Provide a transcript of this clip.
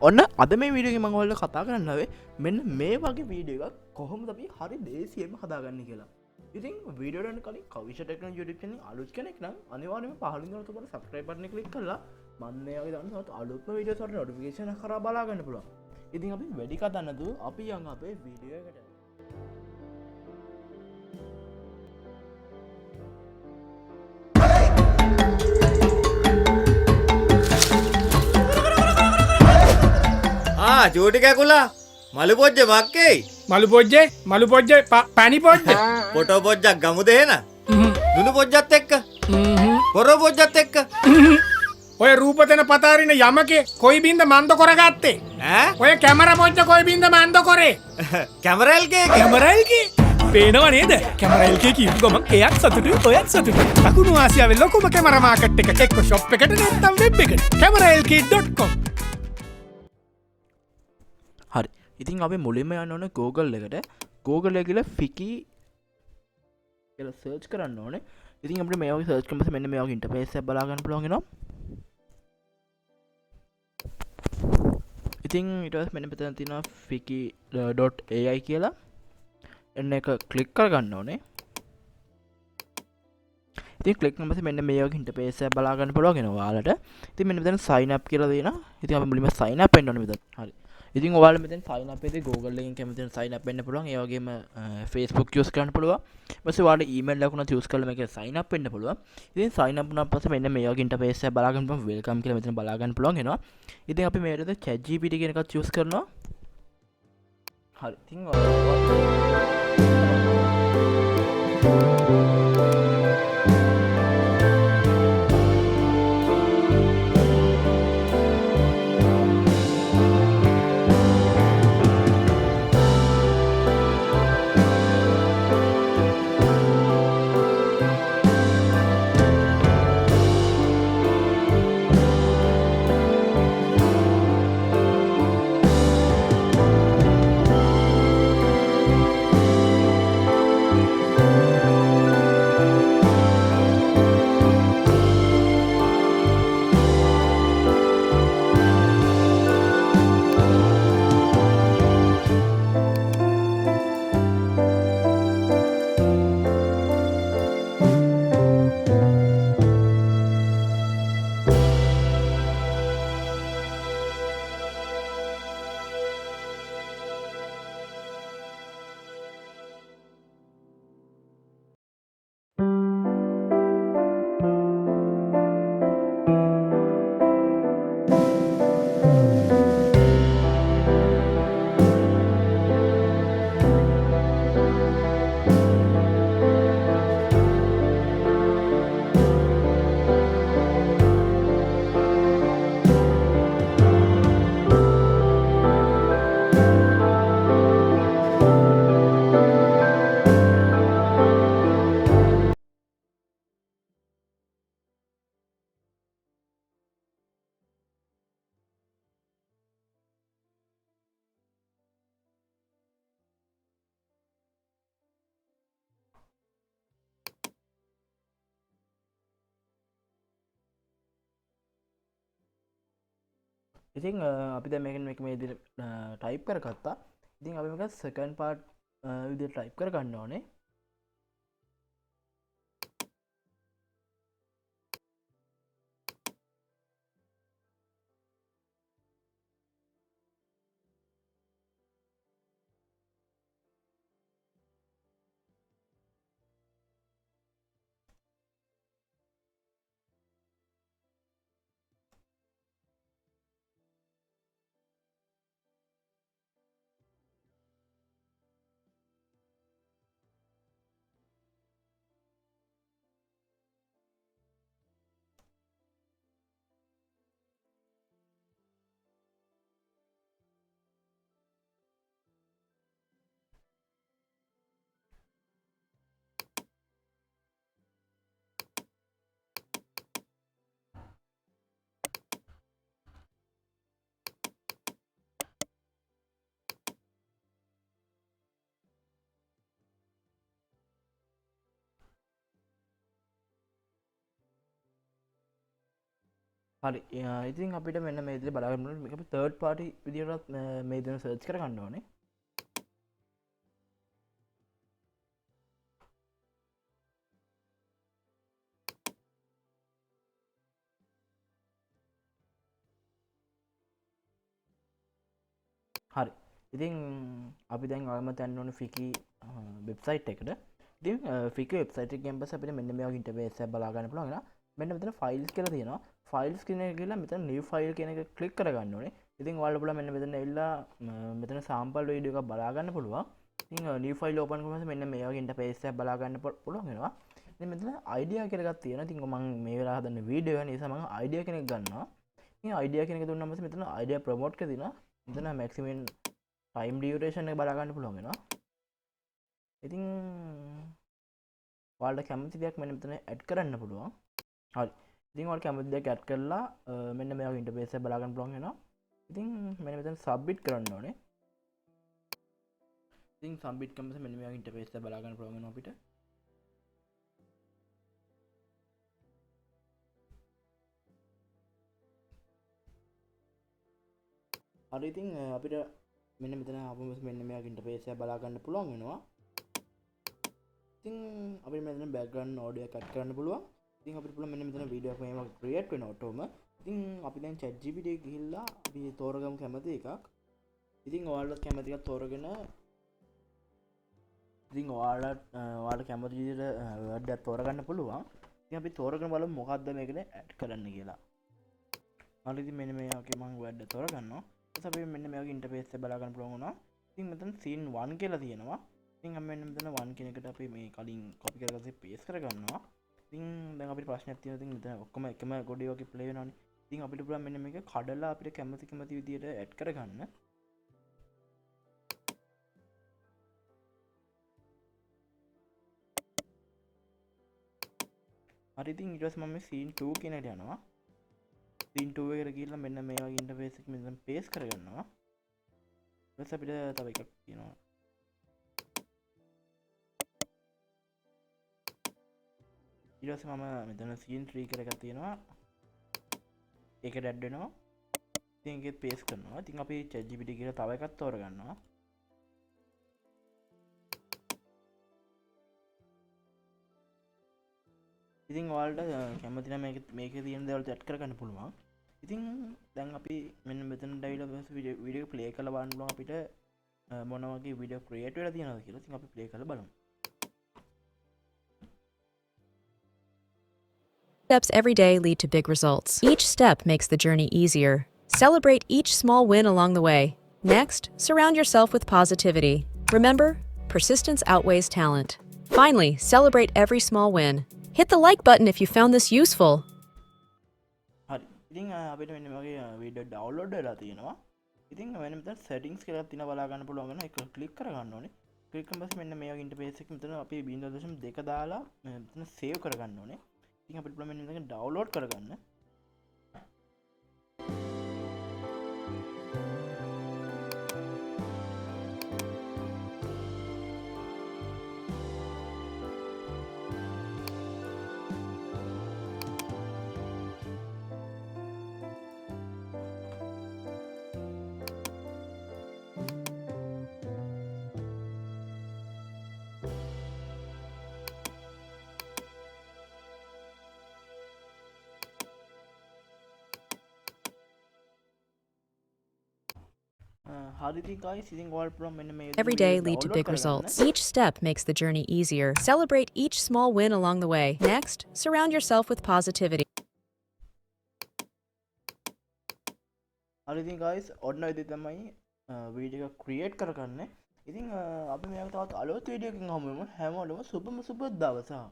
ඔන්න අද මේ වීඩියෝ එකේ මම ඔයාලට කතා කරන්න ආවේ මෙන්න මේ වගේ වීඩියෝ එකක් කොහොමද අපි හරි දේසියෙන්ම හදාගන්නේ කියලා. ඉතින් වීඩියෝ එකට කලින් කවිෂ ටෙක්නොලොජි YouTube channel අලුත් කෙනෙක් නම් අනිවාර්යයෙන්ම පහළින් දෙන තුබට subscribe button එක click කරලා මම මේ වගේ දාන අලුත්ම වීඩියෝස් වලට notification එක කරා බලා ගන්න පුළුවන්. ඉතින් අපි වැඩි කතා නැතුව අපි යන් අපේ වීඩියෝ එකට. චූටි කැකුලා මලු පොජ්ජ මක්කේ මලු පොජ්ජේ පැණි පොජ්ජ පොටෝ පොජ්ජක් ගමුද එහෙනම් දුනු පොජ්ජත් එක්ක පොරෝ පොජ්ජත් එක්ක ඔය රූපතන පතාරින යමකේ කොයි බින්ද මන්ද කරගත්තේ ඈ ඔය කැමරා පොජ්ජ කොයි බින්ද මන්ද කරේ කැමරල්ගේ පේනව නේද කැමරල්ගේ කියපු ගමන් එයත් සතුටුයි ඔයත් සතුටුයි ලකුණු ආසියාවේ ලොකුම කැමරා මාකට් එක එක්ක ෂොප් එකට නැත්නම් වෙබ් එකට cameralk.com. හරි ඉතින් අපි මුලින්ම යන්න ඕනේ Google එකට. Google එක කියලා ෆිකි කියලා සර්ච් කරන්න ඕනේ. ඉතින් අපිට මේ වගේ සර්ච් කරන පස්සේ මෙන්න මේ වගේ ඉන්ටර්ෆේස් එකක් බලා ගන්න පුළුවන් වෙනවා. ඉතින් ඊට පස්සේ මෙන්න මෙතන තියෙනවා fiki.ai කියලා. එන්න එක ක්ලික් කරගන්න ඕනේ. ඉතින් ක්ලික් කරන පස්සේ මෙන්න මේ වගේ ඉන්ටර්ෆේස් එකක් බලා ගන්න පුළුවන් වෙනවා ඔයාලට. ඉතින් මෙන්න මෙතන sign up කියලා දෙනවා. ඉතින් අපි මුලින්ම sign up වෙන්න ඕනේ මෙතන. හරි. ඉතින් ඔයාලා මෙතන sign up එකේදී Google එකෙන් කැමතින sign up වෙන්න පුළුවන්. ඒ වගේම Facebook use කරන්න පුළුවන්. ඊපස්සේ ඔයාලට email එකක් උනත් use කරලා මේක sign up වෙන්න පුළුවන්. ඉතින් sign up වුණාට පස්සේ මෙන්න මේ වගේ interface එක බලා ගන්න පුළුවන්. welcome කියලා මෙතන බලා ගන්න පුළුවන් වෙනවා. ඉතින් අපි මේකට Chatgpt කියන එකත් use කරනවා. හරි. ඉතින් ඉතින් අපි දැන් මේක මේ විදිහට ටයිප් කරගත්තා. ඉතින් අපි මේක සෙකන්ඩ් පාර්ට් විදිහට ටයිප් කරගන්න ඕනේ. හරි ඉතින් අපිට මෙන්න මේ විදිහට බලාගන්න ඕනේ මේක අපි third party විදිහට මේ දෙන search කර ගන්න ඕනේ. හරි ඉතින් අපි දැන් ආවම යන්න ඕනේ ෆිකි වෙබ්සයිට් එකට. ඉතින් ෆිකි වෙබ්සයිට් එක ගියන් පස්සේ අපිට මෙන්න මේ වගේ ඉන්ටර්ෆේස් එකක් බලා ගන්න පුළුවන් වෙනවා. මෙන්න මෙතන ෆයිල්ස් කියලා තියෙනවා. ෆයිල්ස් කියන එක ගිහලා මෙතන නිව් ෆයිල් කියන එක ක්ලික් කරගන්න ඕනේ. ඉතින් ඔයාලට පුළුවන් මෙන්න මෙතන ඇවිල්ලා මෙතන සාම්පල් වීඩියෝ එකක් බලා ගන්න පුළුවන්. ඉතින් නිව් ෆයිල් ඕපන් කරපුවම මෙන්න මේ වගේ ඉන්ටර්ෆේස් එකක් බලා ගන්න පුළුවන් වෙනවා. ඉතින් මෙතන අයිඩියා කියලා එකක් තියෙනවා. ඉතින් මම මේ වෙලාව හදන වීඩියෝ එක නිසා මම අයිඩියා කෙනෙක් ගන්නවා. ඉතින් අයිඩියා කෙනෙක් දුන්නාම පස්සේ මෙතන අයිඩියා ප්‍රොමෝට් කියලා තියෙනවා. මෙතන මැක්සිමම් ටයිම් ඩියුරේෂන් එක බලා ගන්න පුළුවන් වෙනවා. ඉතින් ඔයාලට කැමති දෙයක් මෙන්න මෙතන ඇඩ් කරන්න පුළුවන්. හරි. ඉතින් ඔයාලට කැමති දෙයක් ඇඩ් කරලා මෙන්න මේ වගේ ඉන්ටර්ෆේස් එක බලා ගන්න පුළුවන් වෙනවා. ඉතින් මෙන්න මෙතන සබ්මිට් කරන්න ඕනේ. ඉතින් සබ්මිට් කරන මෙන්න මේ වගේ ඉන්ටර්ෆේස් එක බලා ගන්න පුළුවන් වෙනවා අපිට. හරි ඉතින් අපිට මෙන්න මෙතන ආපුවම මෙන්න මේ වගේ ඉන්ටර්ෆේස් එකක් බලා ගන්න පුළුවන් වෙනවා. ඉතින් අපිට මෙතන බෑග්ග්‍රවුන්ඩ් ඔඩියෝ එකක් ඇඩ් කරන්න පුළුවන්. ඉතින් අපිට පුළුවන් මෙන්න මෙතන වීඩියෝ එකක් මේවා ක්‍රියේට් වෙන ඔටෝම. ඉතින් අපි දැන් Chatgpt එක ගිහිල්ලා අපි තෝරගමු කැමති එකක්. ඉතින් ඔයාලට කැමති එකක් තෝරගෙන ඉතින් ඔයාලට කැමති විදිහට වර්ඩ් එකක් තෝරගන්න පුළුවන්. ඉතින් අපි තෝරගෙන බලමු මොකක්ද මේකට ඇඩ් කරන්න කියලා. හරි ඉතින් මෙන්න මේ වගේ මම වර්ඩ් එක තෝරගන්නවා. ඊට පස්සේ මෙන්න මේ වගේ ඉන්ටර්ෆේස් එක බලා ගන්න පුළුවන් වුණා. ඉතින් මෙතන scene 1 කියලා තියෙනවා. ඉතින් අපි මෙන්න මෙතන 1 කියන එකට අපි මේ කලින් copy කරගත්තා paste කරගන්නවා. ඉතින් දැන් අපිට ප්‍රශ්නයක් තියෙනවා. ඉතින් මෙතන ඔක්කොම එකම කොඩේ වගේ play වෙනවානේ. ඉතින් අපිට පුළුවන් මෙන්න මේක කඩලා අපිට කැමති විදියට ඇඩ් කරගන්න. හරි ඉතින් ඊට පස්සේ මම මේ scene 2 කියන එකට යනවා. scene 2 එකට ගිහිල්ලා මෙන්න මේ වගේ ඉන්ටර්ෆේස් එක මෙතන paste කරගන්නවා. ඊට පස්සේ අපිට තව එකක් තියෙනවා. ඊට පස්සේ මම මෙතන scene 3 කියලා එකක් තියෙනවා. ඒකට ඇඩ් වෙනවා. ඉතින් ඒකෙත් paste කරනවා. ඉතින් අපි Chatgpt කියලා තව එකක් තෝරගන්නවා. ඉතින් ඔයාලට කැමති නම් මේකේ තියෙන දේවල් ඇඩ් කරගන්න පුළුවන්. ඉතින් දැන් අපි මෙන්න මෙතනට ඇවිල්ලා වීඩියෝ ප්ලේ කරලා බලන්න පුළුවන් අපිට මොන වගේ වීඩියෝ ක්‍රියේට් වෙලා තියෙනවද කියලා. ඉතින් අපි ප්ලේ කරලා බලමු. Steps every day lead to big results. Each step makes the journey easier. Celebrate each small win along the way. Next, surround yourself with positivity. Remember, persistence outweighs talent. Finally, celebrate every small win. Hit the like button if you found this useful. හරි. ඉතින් අපිට මෙන්න මේ වගේ video download වෙලා තියෙනවා. ඉතින් මෙන්න මෙතන settings කියලා තියෙනවා බලා ගන්න පුළුවන් වෙනවා. ඒක ක්ලික් කරගන්න ඕනේ. ක්ලික් කරන් පස්සේ මෙන්න මේ වගේ ඉන්ටර්ෆේස් එක මෙතන අපි 0.2 දාලා මෙතන සේව් කරගන්න ඕනේ. ඉතින් අපිට පුළුවන් මෙන්න මේක ඩවුන්ලෝඩ් කරගන්න. Every day lead to big results. Each step makes the journey easier. Celebrate each small win along the way. Next, surround yourself with positivity. හරි ඉතින් guys ඔන්න ඉතින් තමයි වීඩියෝ එක ක්‍රියේට් කරගන්න. ඉතින් අපි මේක තවත් අලුත් වීඩියෝ එකකින් හමු වෙමු. හැමෝටම සුබම සුබ දවසක්.